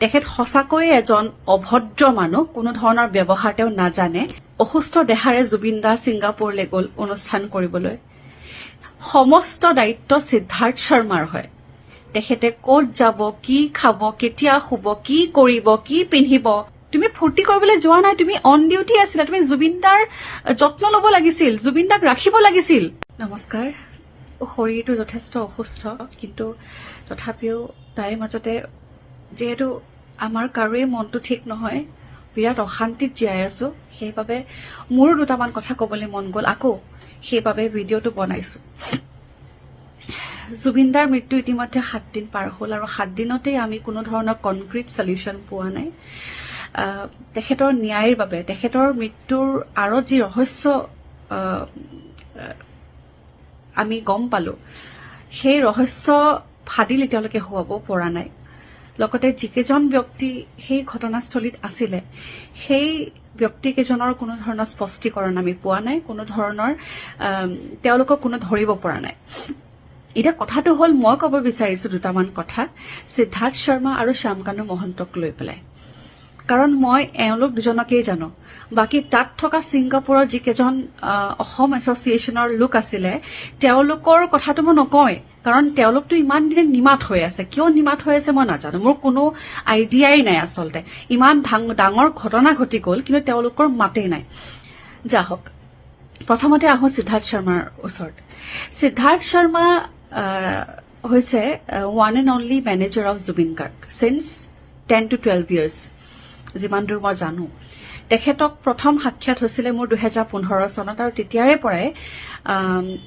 তেখেত সঁচাকৈয়ে এজন অভদ্ৰ মানুহ, কোনো ধৰণৰ ব্যৱহাৰ তেওঁ নাজানে। অসুস্থ দেহাৰে জুবিন দা ছিংগাপুৰলৈ গ'ল অনুষ্ঠান কৰিবলৈ। সমস্ত দায়িত্ব সিদ্ধাৰ্থ শৰ্মাৰ হয়। তেখেতে ক'ত যাব, কি খাব, কেতিয়া শুব, কি কৰিব, কি পিন্ধিব। তুমি ফূৰ্তি কৰিবলৈ যোৱা নাই, তুমি অন ডিউটি আছিলা। তুমি জুবিন দাৰ যত্ন ল'ব লাগিছিল, জুবিন দাক ৰাখিব লাগিছিল। নমস্কাৰ। শৰীৰটো যথেষ্ট অসুস্থ, কিন্তু তথাপিও তাৰে মাজতে যিহেতু আমাৰ কাৰোৱে মনটো ঠিক নহয়, বিৰাট অশান্তিত জীয়াই আছো, সেইবাবে মোৰো দুটামান কথা ক'বলৈ মন গ'ল আকৌ, সেইবাবে ভিডিঅ'টো বনাইছোঁ। জুবিন দাৰ মৃত্যু ইতিমধ্যে 7 দিন পাৰ হ'ল আৰু 7 দিনতেই আমি কোনো ধৰণৰ কনক্ৰিট সলিউশ্যন পোৱা নাই। তেখেতৰ ন্যায়ৰ বাবে, তেখেতৰ মৃত্যুৰ আঁৰত যি ৰহস্য আমি গম পালোঁ, সেই ৰহস্য ফাদিল এতিয়ালৈকে হোৱাব পৰা নাই। লগতে যিকেইজন ব্যক্তি সেই ঘটনাস্থলীত আছিলে, সেই ব্যক্তিকেইজনৰ কোনো ধৰণৰ স্পষ্টীকৰণ আমি পোৱা নাই, কোনো ধৰণৰ তেওঁলোকক কোনো ধৰিব পৰা নাই। এতিয়া কথাটো হ'ল, মই ক'ব বিচাৰিছোঁ দুটামান কথা সিদ্ধাৰ্থ শৰ্মা আৰু শ্যামকানু মহন্তক লৈ পেলাই। কাৰণ মই এওঁলোক দুজনকেই জানো, বাকী তাত থকা ছিংগাপুৰৰ যিকেইজন অসম এছ'চিয়েশ্যনৰ লোক আছিলে, তেওঁলোকৰ কথাটো মই নকওঁৱেই, কাৰণ তেওঁলোকতো ইমান দিনে নিমাত হৈ আছে। কিয় নিমাত হৈ আছে মই নাজানো, মোৰ কোনো আইডিয়াই নাই। আচলতে ইমান ডাঙৰ ঘটনা ঘটি গ'ল, কিন্তু তেওঁলোকৰ মাতেই নাই। যা হওক, প্ৰথমতে আহোঁ সিদ্ধাৰ্থ শৰ্মাৰ ওচৰত। সিদ্ধাৰ্থ শৰ্মা হৈছে one and only manager of Zubeen Garg signs 10 to 12 years, যিমান দূৰ মই জানো। তেখেতক প্ৰথম সাক্ষাৎ হৈছিলে মোৰ 2015 চনত, আৰু তেতিয়াৰে পৰাই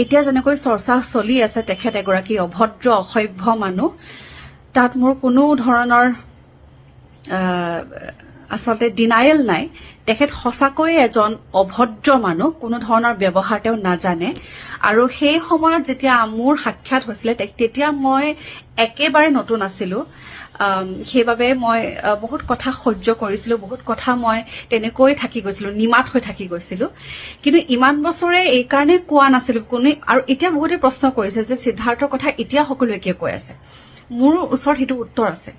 এতিয়া যেনেকৈ চৰ্চা চলি আছে তেখেত এগৰাকী অভদ্ৰ অসভ্য মানুহ, তাত মোৰ কোনো ধৰণৰ আচলতে ডিনায়েল নাই। তেখেত সঁচাকৈয়ে এজন অভদ্ৰ মানুহ, কোনো ধৰণৰ ব্যৱহাৰ তেওঁ নাজানে। আৰু সেই সময়ত যেতিয়া মোৰ সাক্ষাৎ হৈছিলে, তেতিয়া মই একেবাৰে নতুন আছিলোঁ, সেইবাবে মই বহুত কথা সহ্য কৰিছিলোঁ, বহুত কথা মই তেনেকৈ থাকি গৈছিলোঁ, নিমাত হৈ থাকি গৈছিলোঁ। কিন্তু ইমান বছৰে এইকাৰণে কোৱা নাছিলোঁ কোনে। আৰু এতিয়া বহুতে প্ৰশ্ন কৰিছে যে সিদ্ধাৰ্থৰ কথা এতিয়া সকলোৱে কিয় কৈ আছে। মোৰ ওচৰত সেইটো উত্তৰ আছে।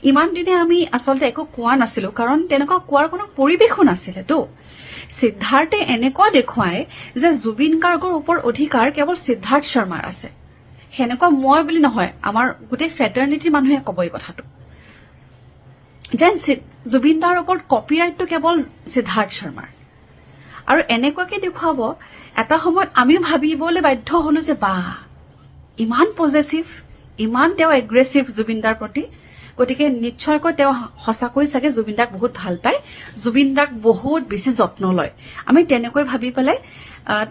ইমান দিনে আমি আচলতে একো কোৱা নাছিলোঁ, কাৰণ তেনেকুৱা কোৱাৰ কোনো পৰিৱেশো নাছিলেতো। সিদ্ধাৰ্থে এনেকুৱা দেখুৱায় যে জুবিন গাৰ্গৰ ওপৰত অধিকাৰ কেৱল সিদ্ধাৰ্থ শৰ্মাৰ আছে। সেনেকুৱা মই বুলি নহয়, আমাৰ গোটেই ফ্ৰেটাৰ্নিটিৰ মানুহে ক'ব এই কথাটো, যেন জুবিন দাৰ ওপৰত কপিৰাইটটো কেৱল সিদ্ধাৰ্থ শৰ্মাৰ। আৰু এনেকুৱাকে দেখুৱাব, এটা সময়ত আমিও ভাবিবলৈ বাধ্য হলো যে বা ইমান পজেচিভ, ইমান তেওঁ এগ্ৰেছিভ জুবিন দাৰ প্ৰতি, গতিকে নিশ্চয়কৈ তেওঁ সঁচাকৈ চাগে জুবিন দাক বহুত ভাল পায়, জুবিন দাক বহুত বেছি যত্ন লয়। আমি তেনেকৈ ভাবি পেলাই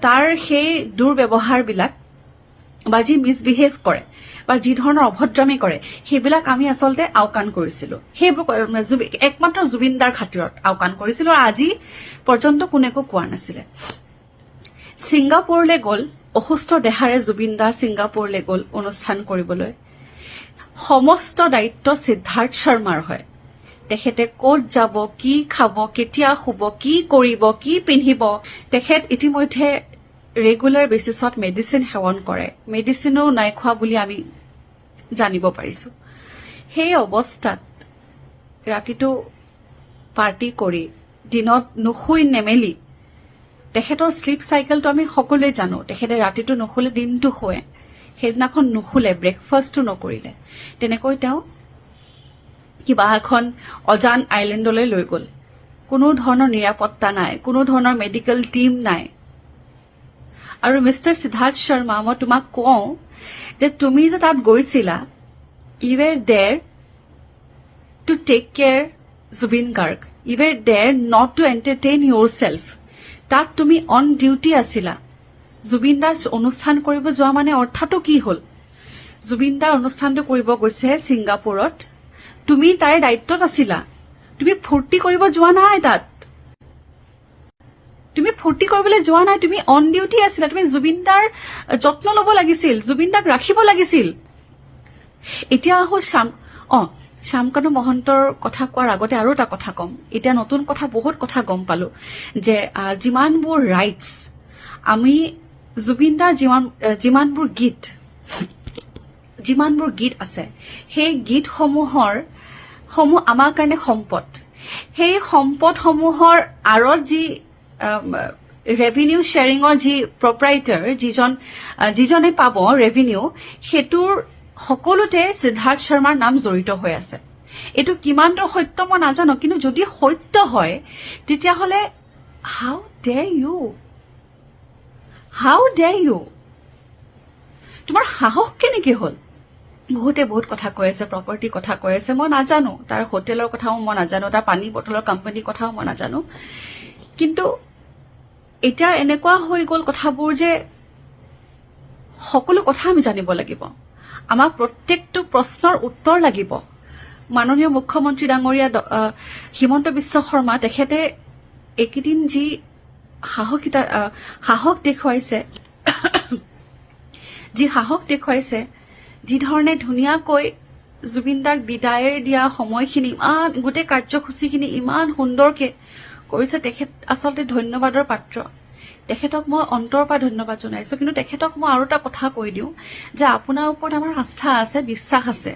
তাৰ সেই দুৰ্ব্যৱহাৰবিলাক বা যি মিছবিহেভ কৰে বা যি ধৰণৰ অভদ্ৰামী কৰে, সেইবিলাক আমি আচলতে আওকাণ কৰিছিলোঁ। সেইবোৰ একমাত্ৰ জুবিন দাৰ খাতিৰত আওকাণ কৰিছিলোঁ, আৰু আজি পৰ্যন্ত কোনে একো কোৱা নাছিলে। ছিংগাপুৰলৈ গ'ল, অসুস্থ দেহাৰে জুবিন দা ছিংগাপুৰলৈ গ'ল অনুষ্ঠান কৰিবলৈ। সমস্ত দায়িত্ব সিদ্ধাৰ্থ শৰ্মাৰ হয়। তেখেতে ক'ত যাব, কি খাব, কেতিয়া শুব, কি কৰিব, কি পিন্ধিব। তেখেত ইতিমধ্যে ৰেগুলাৰ বেচিছত মেডিচিন সেৱন কৰে, মেডিচিনো নাই খোৱা বুলি আমি জানিব পাৰিছোঁ। সেই অৱস্থাত ৰাতিটো পাৰ্টি কৰি দিনত নুশুই নেমেলি, তেখেতৰ শ্লিপ চাইকেলটো আমি সকলোৱে জানো, তেখেতে ৰাতিটো নুশুলে দিনটো শুৱে, সেইদিনাখন নুশুলে, ব্ৰেকফাষ্টো নকৰিলে। তেনেকৈ তেওঁ কিবা এখন অজান আইলেণ্ডলৈ লৈ গ'ল। কোনো ধৰণৰ নিৰাপত্তা নাই, কোনো ধৰণৰ মেডিকেল টিম নাই। আৰু মিষ্টাৰ সিদ্ধাৰ্থ শৰ্মা, মই তোমাক কওঁ যে তুমি যে তাত গৈছিলা, you were there to take care Zubeen Garg, you were there not to entertain yourself. তাত তুমি অন ডিউটি আছিলা। জুবিন দাৰ অনুষ্ঠান কৰিব যোৱা মানে অৰ্থটো কি হ'ল? জুবিন দাৰ অনুষ্ঠানটো কৰিব গৈছে ছিংগাপুৰত, তুমি তাৰে দায়িত্বত আছিলা। তুমি ফূৰ্তি কৰিব যোৱা নাই তাত, তুমি ফূৰ্তি কৰিবলৈ যোৱা নাই, তুমি অন ডিউটি আছিলা। তুমি জুবিন দাৰ যত্ন ল'ব লাগিছিল, জুবিন দাক ৰাখিব লাগিছিল। এতিয়া আহোঁ শ্যামকানু মহন্তৰ কথা কোৱাৰ আগতে আৰু এটা কথা ক'ম। এতিয়া নতুন কথা, বহুত কথা গম পালোঁ যে যিমানবোৰ ৰাইটছ আমি জুবিন দাৰ যিমানবোৰ গীত আছে, সেই গীতসমূহৰ সমূহ আমাৰ কাৰণে সম্পদ। সেই সম্পদসমূহৰ আঁৰত যি ৰেভিনিউ শ্বেয়াৰিঙৰ যি প্ৰপাৰাইটাৰ যিজনে পাব ৰেভিনিউ, সেইটোৰ সকলোতে সিদ্ধাৰ্থ শৰ্মাৰ নাম জড়িত হৈ আছে। এইটো কিমান দূৰ সত্য মই নাজানো, কিন্তু যদি সত্য হয় তেতিয়াহ'লে হাউ ডে ইউ তোমাৰ সাহস কেনেকে হ'ল? বহুতে বহুত কথা কৈ আছে, প্ৰপাৰ্টিৰ কথা কৈ আছে, মই নাজানো, তাৰ হোটেলৰ কথাও মই নাজানো, তাৰ পানী বটলৰ কোম্পানীৰ কথাও মই নাজানো। কিন্তু এতিয়া এনেকুৱা হৈ গ'ল কথাবোৰ যে সকলো কথা আমি জানিব লাগিব, আমাক প্ৰত্যেকটো প্ৰশ্নৰ উত্তৰ লাগিব। মাননীয় মুখ্যমন্ত্ৰী ডাঙৰীয়া হিমন্ত বিশ্ব শৰ্মা তেখেতে এইকেইদিন যি সাহস দেখুৱাইছে, যি ধৰণে ধুনীয়াকৈ জুবিন দাক বিদায়ৰ দিয়া সময়খিনি ইমান, গোটেই কাৰ্যসূচীখিনি ইমান সুন্দৰকে কৰিছে, তেখেত আচলতে ধন্যবাদৰ পাত্ৰ। তেখেতক মই অন্তৰৰ পৰা ধন্যবাদ জনাইছো। কিন্তু তেখেতক মই আৰু এটা কথা কৈ দিওঁ যে আপোনাৰ ওপৰত আমাৰ আস্থা আছে, বিশ্বাস আছে।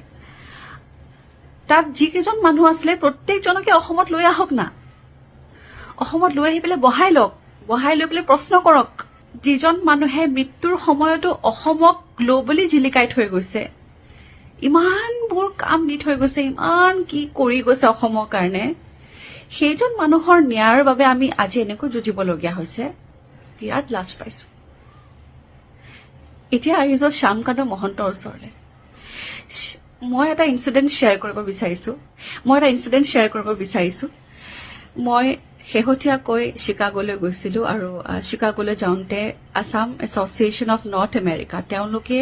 তাত যিকেইজন মানুহ আছিলে প্ৰত্যেকজনকে অসমত লৈ আহক না, অসমত লৈ আহি পেলাই বহাই লৈ পেলাই প্ৰশ্ন কৰক। যিজন মানুহে মৃত্যুৰ সময়তো অসমক গ্ল'বেলি জিলিকাই থৈ গৈছে, ইমানবোৰ কাম দি থৈ গৈছে, ইমান কি কৰি গৈছে অসমৰ কাৰণে, সেইজন মানুহৰ ন্যায়ৰ বাবে আমি আজি এনেকৈ যুঁজিবলগীয়া হৈছে। বিৰাট লাজ পাইছো। এতিয়া আহিছো শ্যামকান্ত মহন্তৰ ওচৰলৈ। মই এটা ইনচিডেণ্ট শ্বেয়াৰ কৰিব বিচাৰিছো। মই শেহতীয়াকৈ চিকাগোলৈ গৈছিলো, আৰু চিকাগোলৈ যাওঁতে Assam association of north America তেওঁলোকে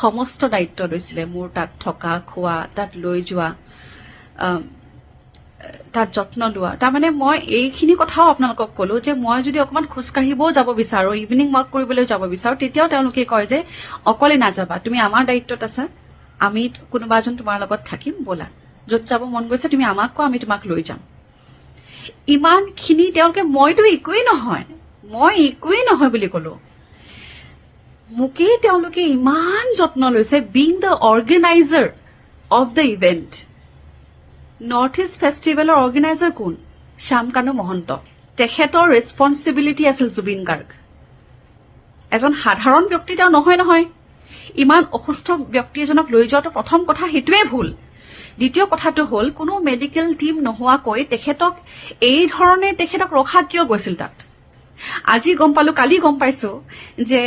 সমস্ত দায়িত্ব লৈছিলে, মোৰ তাত থকা, খোৱা, তাত লৈ যোৱা, তাত যত্ন লোৱা। তাৰমানে মই এইখিনি কথাও আপোনালোকক ক'লো যে মই যদি অকণমান খোজকাঢ়িবও যাব বিচাৰো, ইভিনিং ৱাক কৰিবলৈ যাব বিচাৰো, তেতিয়াও তেওঁলোকে কয় যে অকলে নাযাবা, তুমি আমাৰ দায়িত্বত আছা, আমি কোনোবা এজন তোমাৰ লগত থাকিম, ব'লা, য'ত যাব মন গৈছে তুমি আমাক কোৱা, আমি তোমাক লৈ যাম। ইমানখিনি তেওঁলোকে, মইতো একোৱেই নহয় বুলি ক'লো, মোকেই তেওঁলোকে ইমান যত্ন লৈছে। Being the organizer of the event, North East ফেষ্টিভেলৰ অৰ্গেনাইজাৰ কোন? শ্যামকানু মহন্ত। তেখেতৰ ৰেছপন্সিবিলিটি আছিল জুবিন গাৰ্গ, এজন সাধাৰণ ব্যক্তি তেওঁ নহয়। ইমান অসুস্থ ব্যক্তি এজনক লৈ যোৱাটো প্ৰথম কথা সেইটোৱে ভুল। দ্বিতীয় কথাটো হ'ল কোনো মেডিকেল টিম নোহোৱাকৈ এই ধৰণে তেখেতক ৰখা কিয় গৈছিল তাত? আজি গম পালো, কালি গম পাইছো যে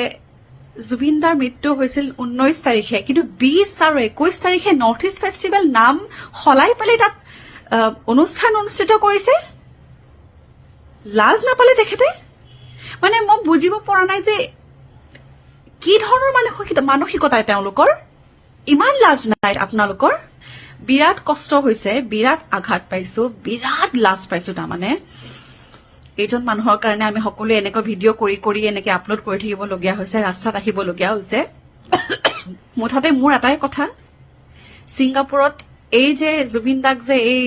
জুবিন দাৰ মৃত্যু হৈছিল 19 তাৰিখে, কিন্তু 20 আৰু 21 তাৰিখে নৰ্থ ইষ্ট ফেষ্টিভেল নাম সলাই পেলাই তাত অনুষ্ঠান অনুষ্ঠিত কৰিছে। লাজ নাপালে তেখেতে? মানে মই বুজিব পৰা নাই যে কি ধৰণৰ মানসিকতাই তেওঁলোকৰ, ইমান লাজ নাই আপোনালোকৰ। বিৰাট কষ্ট হৈছে, বিৰাট আঘাত পাইছো, বিৰাট লাজ পাইছো। তাৰমানে এইজন মানুহৰ কাৰণে আমি সকলোৱে এনেকৈ ভিডিঅ' কৰি এনেকৈ আপলোড কৰি থাকিবলগীয়া হৈছে, ৰাস্তাত আহিবলগীয়া হৈছে। মুঠতে মোৰ এটাই কথা, ছিংগাপুৰত এই যে জুবিন দাক যে এই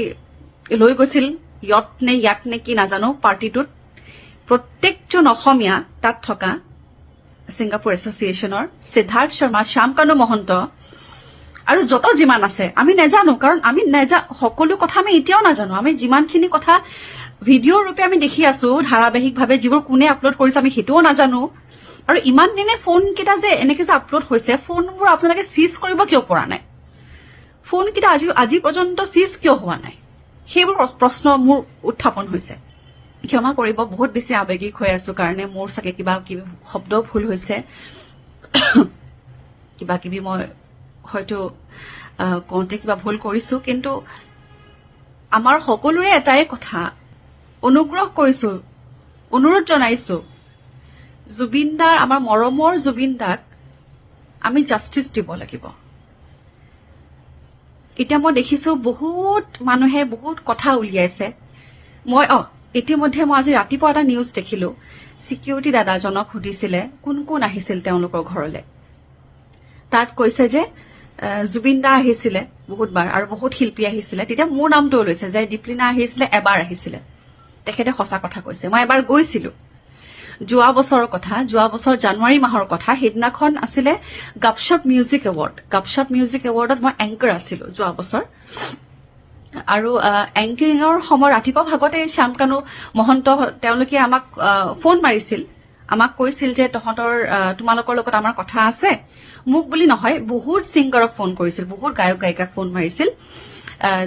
লৈ গৈছিল, ইয়াত নে কি নাজানো, পাৰ্টিটোত প্ৰত্যেকজন অসমীয়া তাত থকা ছিংগাপুৰ এছ'চিয়েশ্যনৰ সিদ্ধাৰ্থ শৰ্মা, শ্যামকানু মহন্ত আৰু যত যিমান আছে আমি নাজানো, কাৰণ আমি সকলো কথা আমি এতিয়াও নাজানো। আমি যিমানখিনি কথা ভিডিঅ' ৰূপে আমি দেখি আছো ধাৰাবাহিকভাৱে, যিবোৰ কোনে আপলোড কৰিছে আমি সেইটোও নাজানো। আৰু ইমান দিনে ফোনকেইটা যে এনেকে যে আপলোড হৈছে, ফোনবোৰ আপোনালোকে চিজ কৰিব কিয় পৰা নাই? ফোনকেইটা আজি পৰ্যন্ত চিজ কিয় হোৱা নাই? সেইবোৰ প্ৰশ্ন মোৰ উত্থাপন হৈছে। ক্ষমা কৰিব, বহুত বেছি আৱেগিক হৈ আছো কাৰণে মোৰ চাগে কিবা কিবি শব্দ ভুল হৈছে, কিবা কিবি মই হয়তো কওঁতে কিবা ভুল কৰিছো। কিন্তু আমাৰ সকলোৰে এটাই কথা, অনুগ্ৰহ কৰিছো, অনুৰোধ জনাইছো, জুবিন দাৰ, আমাৰ মৰমৰ জুবিন দাক আমি জাষ্টিচ দিব লাগিব। এতিয়া মই দেখিছো বহুত মানুহে বহুত কথা উলিয়াইছে। ইতিমধ্যে মই আজি ৰাতিপুৱা এটা নিউজ দেখিলো, চিকিউৰিটি দাদাজনক সুধিছিলে কোন কোন আহিছিল তেওঁলোকৰ ঘৰলৈ। তাত কৈছে যে জুবিন দা আহিছিলে বহুতবাৰ আৰু বহুত শিল্পী আহিছিলে। তেতিয়া মোৰ নামটো লৈছে যে দীপলিনা আহিছিলে, এবাৰ আহিছিলে। তেখেতে সঁচা কথা কৈছে, মই এবাৰ গৈছিলো। যোৱা বছৰৰ কথা, যোৱা বছৰ জানুৱাৰী মাহৰ কথা, সেইদিনাখন আছিলে গপশ্বপ মিউজিক এৱাৰ্ড। গপশ্বপ মিউজিক এৱাৰ্ডত মই এংকাৰ আছিলো যোৱা বছৰ। আৰু এংকাৰিঙৰ সময় ৰাতিপুৱা ভাগতে শ্যামকানু মহন্ত তেওঁলোকে আমাক ফোন মাৰিছিল, আমাক কৈছিল যে তোমালোকৰ লগত আমাৰ কথা আছে। মোক বুলি নহয়, বহুত ছিংগাৰক ফোন কৰিছিল, বহুত গায়ক গায়িকাক ফোন মাৰিছিল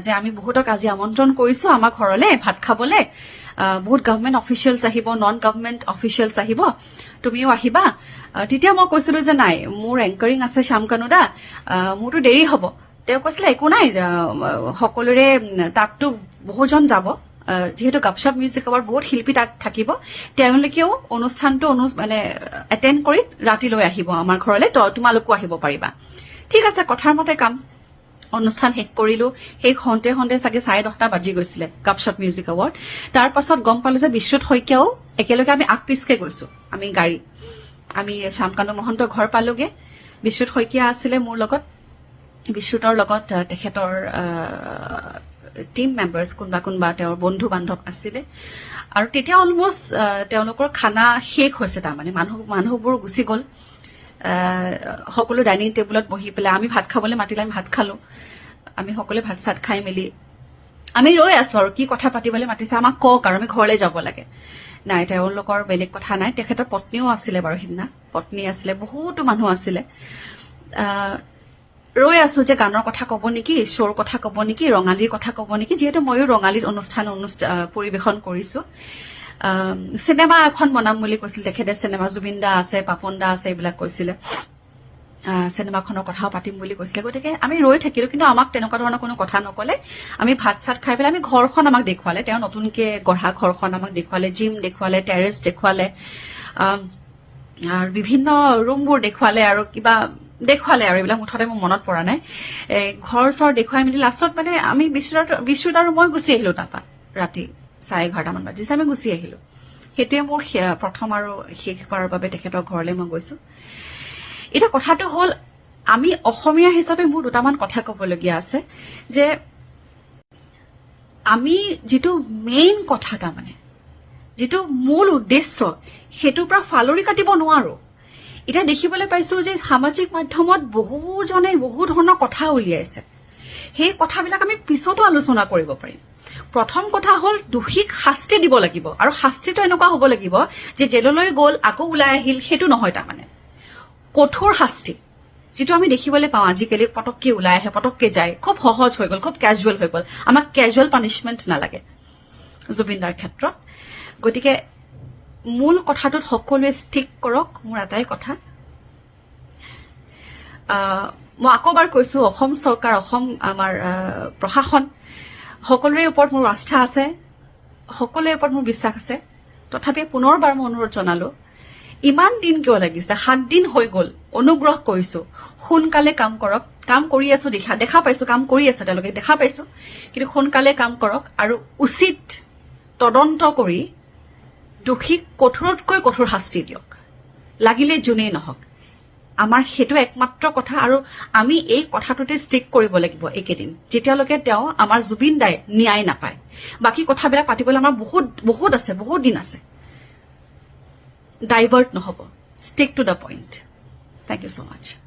যে আমি বহুতক আজি আমন্ত্ৰণ কৰিছো আমাৰ ঘৰলে ভাত খাবলে, বহুত গভৰ্ণমেণ্ট অফিচিয়েলছ আহিব, নন গভৰ্ণমেণ্ট অফিচিয়েলছ আহিব, তুমিও আহিবা। তেতিয়া মই কৈছিলো যে নাই, মোৰ এংকাৰিং আছে শ্যামকানু দা, মোৰতো দেৰি হ'ব। তেওঁ কৈছিলে একো নাই, সকলোৰে তাততো বহুজন যাব, যিহেতু গপশপ মিউজিক আৱাৰ্ড বহুত শিল্পী তাত থাকিব, তেওঁলোকেও অনুষ্ঠানটো মানে এটেণ্ড কৰি ৰাতিলৈ আহিব আমাৰ ঘৰলে, তোমালোকো আহিব পাৰিবা। ঠিক আছে, কথাৰ মতে কাম। অনুষ্ঠান শেষ কৰিলো, সেই হওঁতে চাগে 10:30 বাজি গৈছিলে গপশপ মিউজিক এৱাৰ্ড। তাৰ পাছত গম পালো যে বিশ্বত শইকীয়াও একেলগে আমি আগপিছকে গৈছো, আমি শ্যামকানু মহন্তৰ ঘৰ পালোগে। বিশ্বত শইকীয়া আছিলে মোৰ লগত, বিশ্বতৰ লগত তেখেতৰ টিম মেম্বাৰ্ছ কোনোবা তেওঁৰ বন্ধু বান্ধৱ আছিলে। আৰু তেতিয়া অলমষ্ট তেওঁলোকৰ খানা শেষ হৈছে, তাৰমানে মানুহবোৰ গুচি গ'ল। সকলো ডাইনিং টেবুলত বহি পেলাই আমি ভাত খাবলৈ মাতিলে, আমি ভাত খালো। আমি সকলোৱে ভাত চাত খাই মেলি আমি ৰৈ আছো আৰু কি কথা পাতিবলৈ মাতিছে আমাক কওক, আৰু আমি ঘৰলৈ যাব লাগে। নাই, তেওঁলোকৰ বেলেগ কথা নাই। তেখেতৰ পত্নীও আছিলে বাৰু, সিদিনা পত্নী আছিলে, বহুতো মানুহ আছিলে। ৰৈ আছো যে গানৰ কথা কব নেকি, শ্ব'ৰ কথা কব নেকি, ৰঙালীৰ কথা কব নেকি, যিহেতু ময়ো ৰঙালীৰ অনুষ্ঠান পৰিৱেশন কৰিছো। চিনেমা এখন বনাম বুলি কৈছিল তেখেতে, চিনেমা জুবিন দা আছে, পাপন দা আছে, এইবিলাক কৈছিলে। চিনেমাখনৰ কথাও পাতিম বুলি কৈছিলে। গতিকে আমি ৰৈ থাকিলো, কিন্তু আমাক তেনেকুৱা ধৰণৰ কোনো কথা নকলে। আমি ভাত চাত খাই পেলাই আমি ঘৰখন আমাক দেখুৱালে, তেওঁ নতুনকে গঢ়া ঘৰখন আমাক দেখুৱালে, জিম দেখুৱালে, টেৰেছ দেখুৱালে, আৰু বিভিন্ন ৰুমবোৰ দেখুৱালে, আৰু কিবা দেখুৱালে, আৰু এইবিলাক মুঠতে মোৰ মনত পৰা নাই। ঘৰ চৰ দেখুৱাই মেলি লাষ্টত মানে আমি বিশ্বত আৰু মই গুচি আহিলো। তাৰপা ৰাতি 11:30 বাজিছে, আমি গুচি আহিলো। সেইটোৱে মোৰ প্ৰথম আৰু শেষবাৰৰ বাবে তেখেতৰ ঘৰলৈ মই গৈছো। এতিয়া কথাটো হ'ল, আমি অসমীয়া হিচাপে মোৰ দুটামান কথা কবলগীয়া আছে, যে আমি যিটো মেইন কথা, তাৰমানে যিটো মূল উদ্দেশ্য, সেইটোৰ পৰা ফালৰি কাটিব নোৱাৰো। এতিয়া দেখিবলৈ পাইছো যে সামাজিক মাধ্যমত বহুজনে বহু ধৰণৰ কথা উলিয়াইছে। সেই কথাবিলাক আমি পিছতো আলোচনা কৰিব পাৰিম। প্ৰথম কথা হ'ল, দোষীক শাস্তি দিব লাগিব, আৰু শাস্তিটো এনেকুৱা হ'ব লাগিব যে জেললৈ গ'ল আকৌ ওলাই আহিল, সেইটো নহয়। তাৰমানে কঠোৰ শাস্তি, যিটো আমি দেখিবলৈ পাওঁ আজিকালি, পটককে ওলাই আহে, পটককে যায়, খুব সহজ হৈ গ'ল, খুব কেজুৱেল হৈ গ'ল। আমাক কেজুৱেল পানিচমেণ্ট নালাগে জুবিনদাৰ ক্ষেত্ৰত। গতিকে মূল কথাটোত সকলোৱে ষ্টিক কৰক। মোৰ এটাই কথা, মই আকৌ এবাৰ কৈছো, অসম চৰকাৰ, অসম আমাৰ প্ৰশাসন, সকলোৰে ওপৰত মোৰ আস্থা আছে, সকলোৰে ওপৰত মোৰ বিশ্বাস আছে। তথাপি পুনৰবাৰ মই অনুৰোধ জনালো, ইমান দিন কিয় লাগিছে? 7 দিন হৈ গ'ল, অনুগ্ৰহ কৰিছো, সোনকালে কাম কৰক। কাম কৰি আছো, দেখা পাইছো, কাম কৰি আছে তেওঁলোকে, দেখা পাইছো, কিন্তু সোনকালে কাম কৰক, আৰু উচিত তদন্ত কৰি দোষীক কঠোৰতকৈ কঠোৰ শাস্তি দিয়ক, লাগিলে যোনেই নহওক। আমাৰ সেইটো একমাত্ৰ কথা, আৰু আমি এই কথাটোতে ষ্টিক কৰিব লাগিব এইকেইদিন, যেতিয়ালৈকে তেওঁ আমাৰ জুবিন দাই ন্যায় নাপায়। বাকী কথাবিলাক পাতিবলৈ আমাৰ বহুত আছে, বহুত দিন আছে। ডাইভাৰ্ট নহ'ব, stick to the point. Thank you so mass.